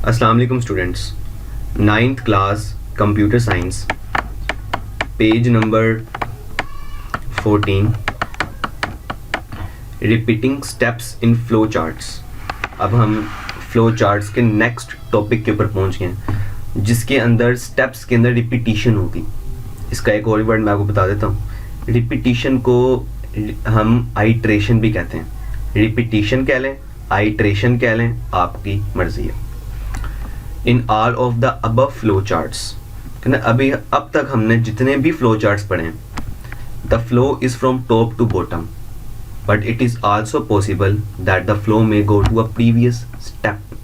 अस्सलाम वालेकुम students, 9th class computer science, page number 14, repeating steps in flow charts. अब हम फ्लो चार्ट्स के नेक्स्ट टॉपिक के ऊपर पहुंच गए हैं, जिसके अंदर स्टेप्स के अंदर रिपीटिशन होगी। इसका एक और वर्ड मैं आपको बता देता हूँ। रिपीटिशन को हम आइट्रेशन भी कहते हैं। रिपीटिशन कह लें, आइट्रेशन कह लें, आपकी मर्जी है। In all of the above flow charts, अभी अब तक हमने जितने भी फ्लो चार्ट्स पढ़े हैं, the flow is from top to bottom, but it is also possible that the flow may go to a previous step,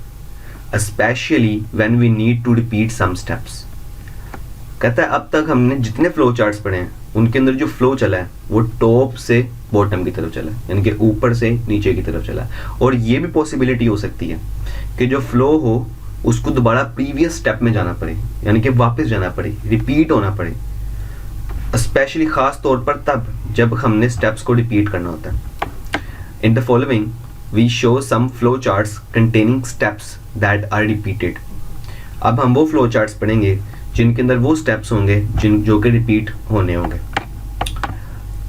especially when we need to repeat some steps। कहता है अब तक हमने जितने flow charts पढ़े हैं उनके अंदर जो फ्लो चला है वो टॉप से बॉटम की तरफ चला है, यानी कि ऊपर से नीचे की तरफ चला है। और ये भी पॉसिबिलिटी हो सकती है कि जो फ्लो हो उसको दोबारा प्रीवियस स्टेप में जाना पड़े, यानी कि वापस जाना पड़े, रिपीट होना पड़े, स्पेशली खास तौर पर तब जब हमने स्टेप्स को रिपीट करना होता है। In the following we show some flow charts containing steps that are repeated. अब हम वो फ्लो चार्ट्स पढ़ेंगे जिनके अंदर वो स्टेप्स होंगे जो कि रिपीट होने होंगे।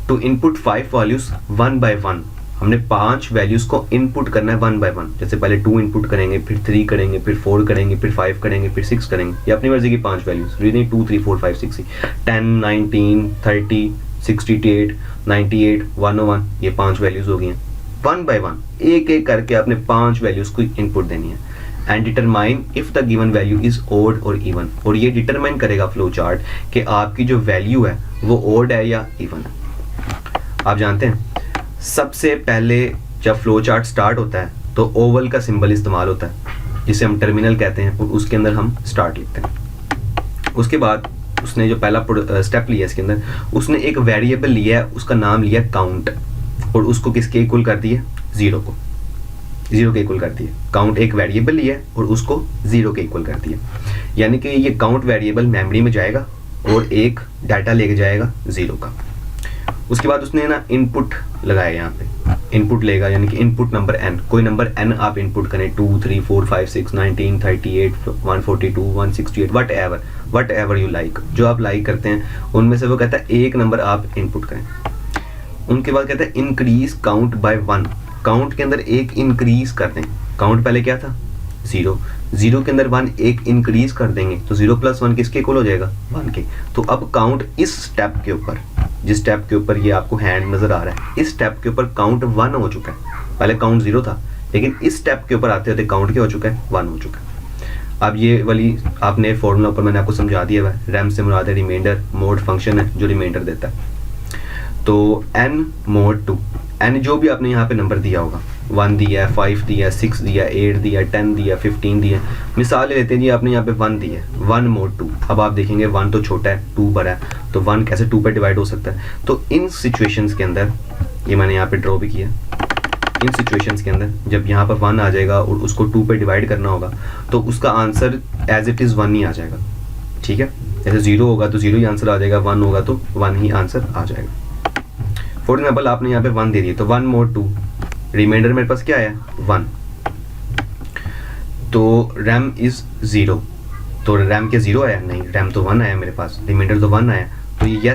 टू इनपुट 5 वैल्यूज 1 by 1, हमने 5 वैल्यूज को इनपुट करना है 1 by 1। जैसे पहले 2 इनपुट करेंगे, फिर 3 करेंगे, फिर 4 करेंगे, फिर 5 करेंगे, फिर 6 करेंगे। ये अपनी मर्जी की 5 वैल्यूज, रीडिंग 2 3 4 5 6 10 19 30 68 98 101, ये 5 वैल्यूज हो गई हैं। 1 by 1 एक एक करके आपने 5 वैल्यूज को इनपुट देनी है। And determine if the given value is odd or even, और ये डिटरमाइन करेगा फ्लो चार्ट कि आपकी जो वैल्यू है वो ओड है या इवन है। आप जानते हैं सबसे पहले जब फ्लो चार्ट स्टार्ट होता है तो ओवल का सिंबल इस्तेमाल होता है, जिसे हम टर्मिनल कहते हैं, और उसके अंदर हम स्टार्ट लिखते हैं। उसके बाद उसने जो पहला स्टेप लिया इसके अंदर, उसने एक वेरिएबल लिया है, उसका नाम लिया काउंट, और उसको किसके इक्वल कर दिया? 0 को, 0 के इक्वल कर दिया। काउंट एक वेरिएबल लिया और उसको 0 के इक्वल कर दिया, यानी कि ये काउंट वेरिएबल मेमोरी में जाएगा और एक डाटा लेके जाएगा 0 का। उसके बाद उसने ना इनपुट लगाया, यहाँ पे इनपुट लेगा, यानी कि इनपुट नंबर n, कोई नंबर n आप इनपुट करें, 2 3 4 5 6 19 38 142 168, वट एवर यू लाइक, जो आप लाइक करते हैं उनमें से वो कहता है एक नंबर आप इनपुट करें। उनके बाद कहता है इंक्रीज काउंट बाय 1, काउंट के अंदर एक इंक्रीज कर दें। काउंट पहले क्या था? 0, 0 के अंदर 1 एक इंक्रीज कर देंगे तो 0 + 1 किसके इक्वल हो जाएगा? 1 के। तो अब काउंट इस स्टेप के ऊपर, जिस स्टेप के ऊपर ये आपको हैंड नजर आ रहा है, इस स्टेप के ऊपर काउंट 1 हो चुका है। पहले काउंट 0 था, लेकिन इस स्टेप के ऊपर आते होते काउंट क्या हो चुका है? 1 हो चुका है। अब ये वाली आपने फॉर्मूला ऊपर मैंने आपको समझा दिया है। रैम से मुराद है रिमाइंडर, मोड फंक्शन है जो रिमाइंडर देता है। तो n mod 2, n जो भी आपने यहाँ पे नंबर दिया होगा, 1 दिया, 5 दिया, 6 दिया, 8 दिया, 10 दिया, 15 दिया। मिसाल ले लेते हैं जी, आपने यहाँ पे 1 दिया, 1 mod 2। अब आप देखेंगे 1 तो छोटा है, 2 बड़ा है, तो 1 कैसे 2 पे डिवाइड हो सकता है? तो इन सिचुएशंस के अंदर, ये मैंने यहाँ पे ड्रॉ भी किया, इन सिचुएशंस के अंदर जब यहाँ पर 1 आ जाएगा और उसको 2 पे डिवाइड करना होगा तो उसका आंसर एज इट इज़ 1 ही आ जाएगा। ठीक है, जैसे 0 होगा तो 0 ही आंसर आ जाएगा, 1 होगा तो 1 ही आंसर आ जाएगा। फॉर एग्जाम्पल आपने यहाँ पे 1 दे दिया, तो 1 mod 2, रिमाइंडर मेरे पास क्या आया? 1। तो रैम इज 0, तो रैम के 0 आया? नहीं, रैम तो 1 आया मेरे पास, रिमाइंडर तो 1 आया। तो ये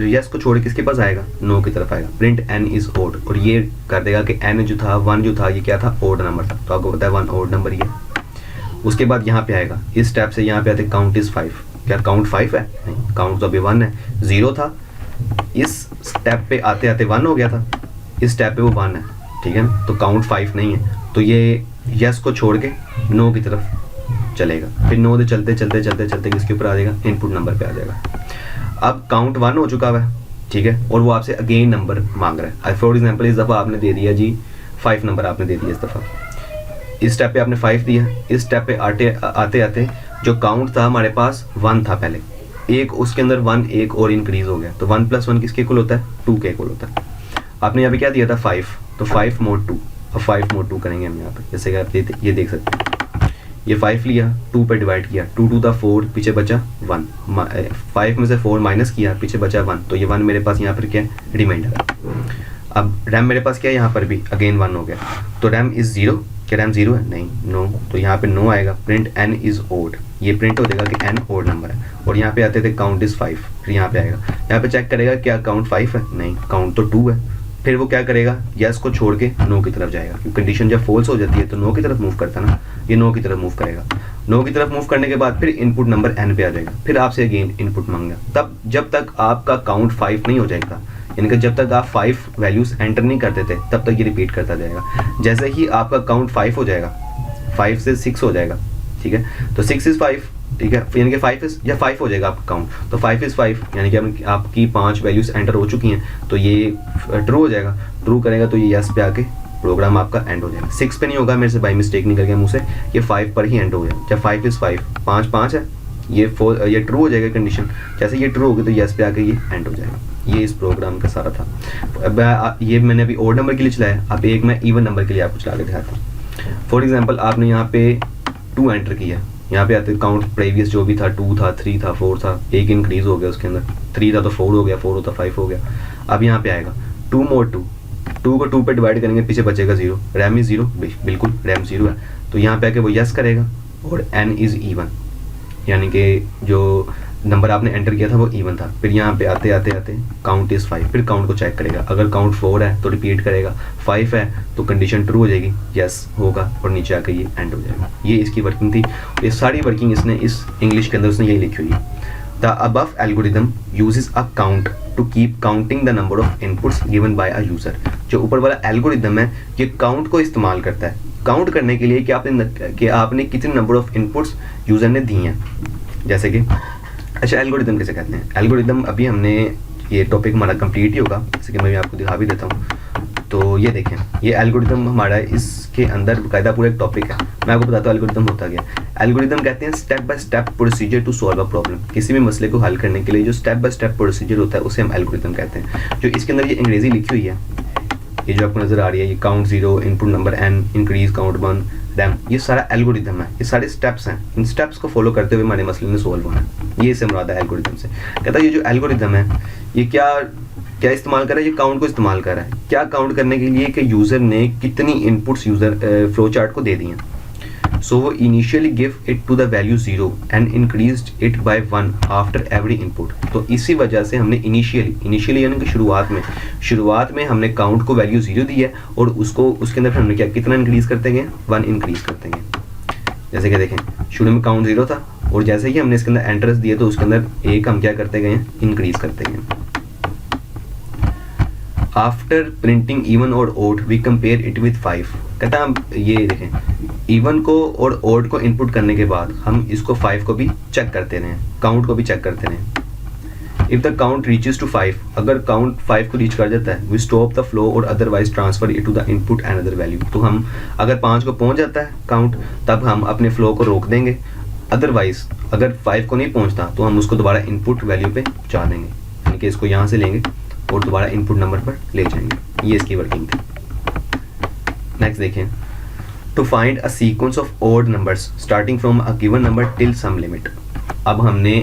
यस को छोड़ किसके पास आएगा? नो की तरफ आएगा। प्रिंट n इज ओड, और ये कर देगा कि n जो था, 1 जो था, ये क्या था? ओड नंबर था। तो आपको पता है 1 ओड नंबर ये। उसके बाद यहाँ पे आएगा, इस स्टेप से यहाँ पे आते काउंट इज 5। क्या काउंट 5 है? नहीं, काउंट तो अभी 1 है, 0 था, इस स्टेप पे आते आते 1 हो गया था, इस स्टेप पे वो 1 है। ठीक है ना, तो काउंट 5 नहीं है, तो ये यस को छोड़ के नो की तरफ चलेगा। फिर नो से चलते चलते चलते चलते किसके ऊपर आ जाएगा? इनपुट नंबर पे आ जाएगा। अब काउंट 1 हो चुका है, ठीक है, और वो आपसे अगेन नंबर मांग रहा है। फॉर एग्जाम्पल इस दफ़ा आपने दे दिया जी 5 नंबर आपने दे दिया इस दफ़ा, इस स्टेप पे आपने 5 दिया। इस स्टेप पे आते आते जो काउंट था हमारे पास 1 था पहले, एक उसके अंदर 1 एक और इंक्रीज हो गया, तो 1 + 1 किसके इक्वल होता है? 2 के इक्वल होता है। आपने यहाँ पे क्या दिया था? 5, तो 5 mod 2। अब 5 mod 2 करेंगे हम यहाँ पे, जैसे कि आप ये देख सकते हैं, ये 5 लिया, 2 पे डिवाइड किया, 2 2 था 4, पीछे बचा 1, 5 में से 4 माइनस किया, पीछे बचा 1, तो ये 1 मेरे पास यहाँ पर क्या है? रिमाइंडर है। अब रैम मेरे पास क्या है? यहाँ पर भी अगेन 1 हो गया, तो रैम इज 0, क्या रैम 0 है? नहीं, नो। तो यहाँ पे नो आएगा। प्रिंट n इज़ ओड, ये प्रिंट हो जाएगा कि n ओड नंबर है। और यहाँ पे आते थे काउंट इज़ 5, फिर यहाँ पे आएगा, यहाँ पे चेक करेगा क्या काउंट 5 है? नहीं, काउंट तो 2 है। फिर वो क्या करेगा, यस को छोड़ के नो की तरफ जाएगा, क्योंकि कंडीशन जब फॉल्स हो जाती है तो नो की तरफ मूव करता है ना, ये नो की तरफ मूव करेगा। नो की तरफ मूव करने के बाद फिर इनपुट नंबर n पे आ जाएगा, फिर आपसे अगेन इनपुट मांगेगा। तब जब तक आपका काउंट 5 नहीं हो जाएगा, यानी कि जब तक आप 5 वैल्यूज़ एंटर नहीं करते थे तब तक ये रिपीट करता जाएगा। जैसे ही आपका काउंट 5 हो जाएगा, 5 से 6 हो जाएगा, ठीक है, तो 6 इज़ 5, ठीक है, यानी कि 5 इज या 5 हो जाएगा आपका काउंट, तो 5 इज़ 5 यानी कि आपकी 5 वैल्यूज़ एंटर हो चुकी हैं, तो ये ट्रू हो जाएगा। ट्रू करेगा तो ये यस पे आके प्रोग्राम आपका एंड हो जाएगा। 6 पे नहीं होगा, मेरे से बाई मिस्टेक निकल गया मुँह से, ये 5 पर ही एंड हो जाएगा। जब 5 इज़ 5, 5 5 है, ये ट्रू हो जाएगा कंडीशन। जैसे ये ट्रू होगी तो यस पे आके ये एंड हो जाएगा। ये इस प्रोग्राम का सारा था। अब ये मैंने अभी ओड नंबर के लिए चलाया, अब एक मैं इवन नंबर के लिए आपको चला के दिखाता हूँ। फॉर एग्जांपल आपने यहाँ पे 2 एंटर किया, यहाँ पे आते काउंट प्रीवियस जो भी था 2 था, 3 था, 4 था, एक इंक्रीज हो गया उसके अंदर, 3 था तो 4 हो गया, 4 होता 5 हो गया। अब यहाँ पे आएगा 2 मोर 2, 2 को 2 पे डिवाइड करेंगे, पीछे बचेगा 0। रैम इज़ 0, बिल्कुल रैम 0 है, तो यहाँ पे आके वो यस करेगा। और n इज़ इवन, यानी कि जो नंबर आपने एंटर किया था वो इवन था। फिर यहाँ पे आते आते आते काउंट इज़ 5, फिर काउंट को चेक करेगा, अगर काउंट 4 है तो रिपीट करेगा, 5 है तो कंडीशन ट्रू हो जाएगी, यस होगा, और नीचे आकर ये एंड हो जाएगा। ये इसकी वर्किंग थी। ये सारी वर्किंग इसने इस इंग्लिश के अंदर उसने यही लिखी हुई है। The above algorithm uses a count to keep counting the number of inputs given by a user. जो ऊपर वाला एल्गोरिदम है ये काउंट को इस्तेमाल करता है, काउंट करने के लिए कि आपने कितने नंबर ऑफ इनपुट्स यूज़र ने दी हैं। जैसे कि अच्छा, एल्गोरिदम किसे कहते हैं? एल्गोरिदम अभी हमने ये टॉपिक हमारा कंप्लीट ही होगा, जैसे कि मैं आपको दिखा भी देता हूँ। तो ये देखें, ये एल्गोरिदम हमारा, इसके अंदर बाकायदा पूरा एक टॉपिक है। मैं आपको बताता हूँ एल्गोरिदम होता क्या। एल्गोरिदम कहते हैं step by step procedure to solve a problem. किसी भी मसले को हल करने के लिए जो स्टेप बाय स्टेप प्रोसीजर होता है उसे हम एल्गोरिदम कहते हैं। जो इसके अंदर ये अंग्रेजी लिखी हुई है, ये जो आपको नज़र आ रही है, ये count 0, input number n, increase count 1, RAM, ये सारा एल्गोरिदम है, ये सारे स्टेप्स हैं। इन स्टेप्स को फॉलो करते हुए हमारे मसले में सोल्व होना है। ये इससे मुराद है एल्गोरिदम से। कहता है ये जो एल्गोरिदम है ये क्या इस्तेमाल कर रहा है, ये काउंट को इस्तेमाल कर रहा है। क्या काउंट करने के लिए कि यूज़र ने कितनी इनपुट्स यूज़र फ्लो चार्ट को दे दी हैं। सो वो initially give it to the value 0 and increased it by 1 after every input. तो इसी वजह से हमने इनिशियली यानी कि शुरुआत में हमने काउंट को वैल्यू 0 दी है, और उसको उसके अंदर हमने क्या कितना इंक्रीज़ करते गए, 1 इंक्रीज़ करते गए। जैसे कि देखें, शुरू में काउंट 0 था, और जैसे ही हमने इसके अंदर एंटर्स दिए तो उसके अंदर एक हम क्या करते गए, इंक्रीज़ करते गए। After printing even or odd we compare it with 5। कहता है हम ये देखें, इवन को और ओड को इनपुट करने के बाद हम इसको 5 को भी चेक करते रहें, काउंट को भी चेक करते रहें। If the count reaches to 5, अगर काउंट 5 को रीच कर जाता है, we stop the flow or otherwise transfer it to the input another value. तो हम अगर 5 को पहुंच जाता है काउंट, तब हम अपने फ्लो को रोक देंगे, अदरवाइज अगर 5 को नहीं पहुंचता तो हम उसको दोबारा इनपुट वैल्यू पे पहुँचा देंगे, यानी कि इसको यहाँ से लेंगे और दोबारा इनपुट नंबर पर ले जाएंगे। ये इसकी वर्किंग थी। नेक्स्ट देखें, to find a sequence of odd numbers starting from a given number till some limit. अब हमने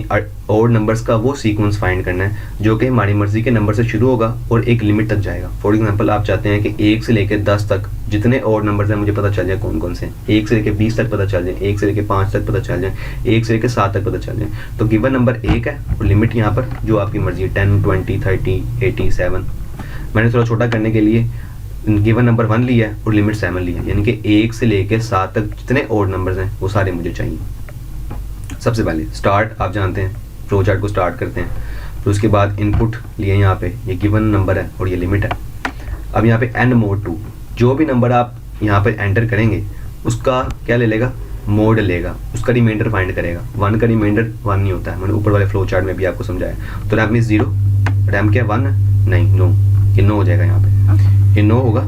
ओड नंबर्स का वो सीक्वेंस फाइंड करना है जो कि हमारी मर्जी के नंबर से शुरू होगा और एक लिमिट तक जाएगा। फॉर एग्जांपल आप चाहते हैं कि 1 से लेकर 10 तक जितने ओड नंबर्स हैं मुझे पता चल जाए कौन कौन से हैं, 1 से लेकर 20 तक पता चल जाए, 1 से लेकर 5 तक पता चल जाए, 1 से लेकर 7 तक पता चल जाए। तो गिवन नंबर 1 है और लिमिट यहाँ पर जो आपकी मर्जी है 10, 20, 30, 80, 7। मैंने थोड़ा छोटा करने के लिए गिवन नंबर 1 लिया है और लिमिट 7 लिया है, यानी कि 1 से लेकर 7 तक जितने ओड नंबर्स हैं वो सारे मुझे चाहिए। सबसे पहले स्टार्ट, आप जानते हैं फ्लो चार्ट को स्टार्ट करते हैं, फिर उसके बाद इनपुट लिए यहाँ पे, ये गिवन नंबर है और ये लिमिट है। अब यहाँ पे n mod 2, जो भी नंबर आप यहाँ पे एंटर करेंगे उसका क्या ले लेगा, मोड लेगा, उसका रिमाइंडर फाइंड करेगा। 1 का रिमाइंडर 1 नहीं होता है, मैंने ऊपर वाले फ्लो चार्ट में भी आपको समझाया। तो रैम इज 0, रैम क्या 1 है, नहीं नो, ये नो हो जाएगा यहाँ पे, ये नो होगा।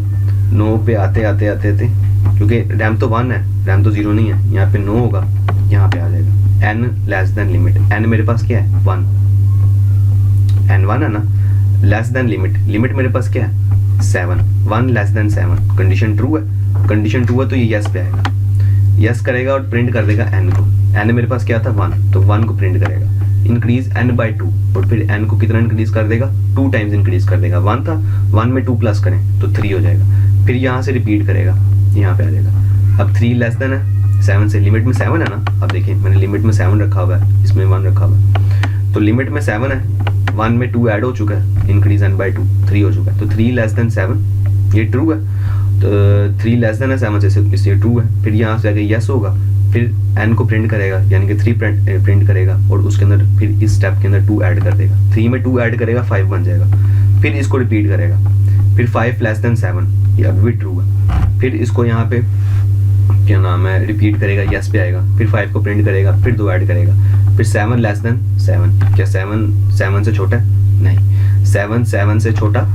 नो पे आते आते आते आते क्योंकि रैम तो 1 है, रैम तो 0 नहीं है, यहाँ पे नो होगा, यहाँ पे आ जाएगा n less than limit. n मेरे पास क्या है 1, n 1 है ना, लेस देन लिमिट, लिमिट मेरे पास क्या है 7, 1 लेस देन 7। कंडीशन ट्रू है, कंडीशन ट्रू है तो ये यस पे आएगा, यस करेगा और प्रिंट कर देगा n को। n मेरे पास क्या था 1, तो 1 को प्रिंट करेगा। इंक्रीज n बाई 2, और फिर n को कितना इंक्रीज कर देगा, 2 टाइम्स इंक्रीज कर देगा। 1 था, 1 में 2 प्लस करें तो 3 हो जाएगा। फिर यहाँ से रिपीट करेगा, यहाँ पे आ जाएगा अब 3 लेस देन है 7 से, लिमिट में 7 है ना, अब देखिए मैंने लिमिट में 7 रखा हुआ है, इसमें 1 रखा हुआ है, तो लिमिट में 7 है, 1 में 2 ऐड हो चुका है, इंक्रीज n बाई 2 3 हो चुका है, तो 3 लेस देन 7 ये ट्रू है, तो 3 लेस देन है 7 से, इसलिए ट्रू है। फिर यहाँ से आगे यस होगा, फिर n को प्रिंट करेगा यानी कि 3 प्रिंट करेगा और उसके अंदर फिर इस स्टेप के अंदर 2 ऐड कर देगा, 3 में 2 ऐड करेगा 5 बन जाएगा, फिर इसको रिपीट करेगा, फिर 5 लेस देन 7 ये अब भी ट्रू है, फिर इसको यहाँ पे क्या नाम है रिपीट करेगा, यस पे आएगा, फिर 5 को प्रिंट करेगा, फिर 2 ऐड करेगा, फिर 7 लेस देन 7, क्या 7 से छोटा है? नहीं, 7 से छोटा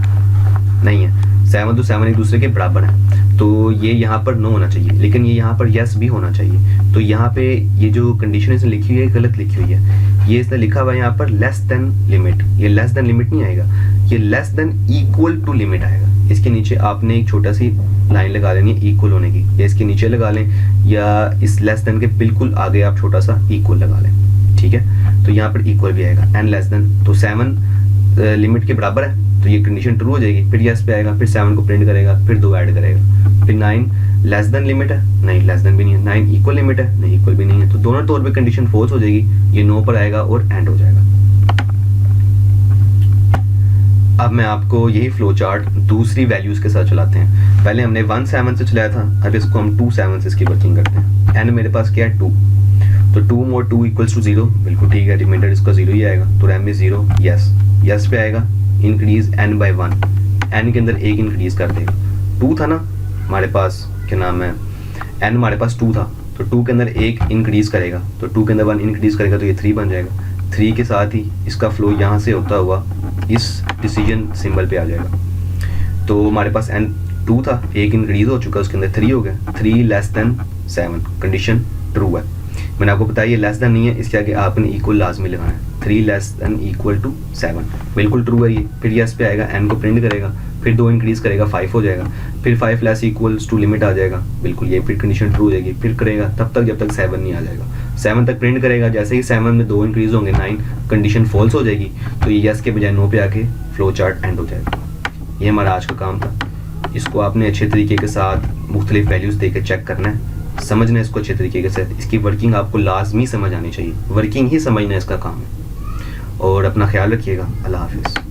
नहीं है, 7 तो 7 एक दूसरे के बराबर है, तो ये यहाँ पर नो होना चाहिए, लेकिन ये यहाँ पर यस भी होना चाहिए। तो यहाँ पे ये जो कंडीशन इसने लिखी हुई है गलत लिखी हुई है, ये इसने लिखा हुआ है यहाँ पर लेस देन लिमिट, ये लेस देन लिमिट नहीं आएगा, ये less than equal to limit आएगा। इसके नीचे आपने एक छोटा सी लाइन लगा लेनी है इक्वल होने की, या इसके नीचे लगा लें या इस लेस देन के बिल्कुल आगे आप छोटा सा इक्वल लगा लें, ठीक है। तो यहाँ पर इक्वल भी आएगा, एन लेस देन, तो 7 लिमिट के बराबर है, तो ये कंडीशन ट्रू हो जाएगी, फिर यस पे आएगा, फिर 7 को प्रिंट करेगा, फिर 2 ऐड करेगा, फिर 9 लेस देन लिमिट है, नहीं लेस देन भी नहीं है, 9 इक्वल लिमिट है, नहीं इक्वल भी नहीं है, तो दोनों तौर पे कंडीशन फॉल्स हो जाएगी, ये नो पर आएगा और एंड हो जाएगा। अब मैं आपको यही फ्लो चार्ट दूसरी वैल्यूज के साथ चलाते हैं। पहले हमने 1 7 से चलाया था, अब इसको हम 2 7 से इसकी वर्किंग करते हैं। एन मेरे पास क्या है 2, तो 2 मोर 2 इक्वल्स टू 0, बिल्कुल ठीक है, रिमाइंडर इसका 0 ही आएगा, तो रैम में 0, यस, यस पे आएगा, इंक्रीज n बाई 1, n के अंदर 1 इंक्रीज कर देगा, 2 था ना हमारे पास, क्या नाम है n हमारे पास 2 था, तो 2 के अंदर 1 इंक्रीज करेगा, तो 2 के अंदर 1 इंक्रीज करेगा तो ये 3 बन जाएगा, 3 के साथ ही इसका फ्लो यहाँ से होता हुआ इस डिसीजन सिंबल पे आ जाएगा। तो हमारे पास n 2 था, 1 इंक्रीज हो चुका, उसके अंदर 3 हो गया, 3 लेस देन 7, कंडीशन ट्रू है। मैंने आपको बताया ये लेस देन नहीं है, इसके आगे आपने इक्वल लाजमी लगाना है, 3 लेस देन इक्वल टू 7, बिल्कुल ट्रू है ये। फिर यस पे आएगा, n को प्रिंट करेगा, फिर 2 इंक्रीज करेगा, 5 हो जाएगा, फिर 5 लेस इक्वल्स टू लिमिट आ जाएगा, बिल्कुल ये फिर कंडीशन ट्रू हो जाएगी, फिर करेगा तब तक जब तक 7 नहीं आ जाएगा, 7 तक प्रिंट करेगा, जैसे ही 7 में 2 इंक्रीज होंगे 9, कंडीशन फॉल्स हो जाएगी, तो ये यस के बजाय नो पे आके फ्लो चार्ट एंड हो जाएगा। ये हमारा आज का काम था, इसको आपने अच्छे तरीके के साथ मुख्तलिफ वैल्यूज दे के चेक करना है, समझना है इसको अच्छे तरीके के साथ, इसकी वर्किंग आपको लाजमी समझ आनी चाहिए, वर्किंग ही समझना इसका काम है। और अपना ख्याल रखिएगा, अल्लाह हाफिज़।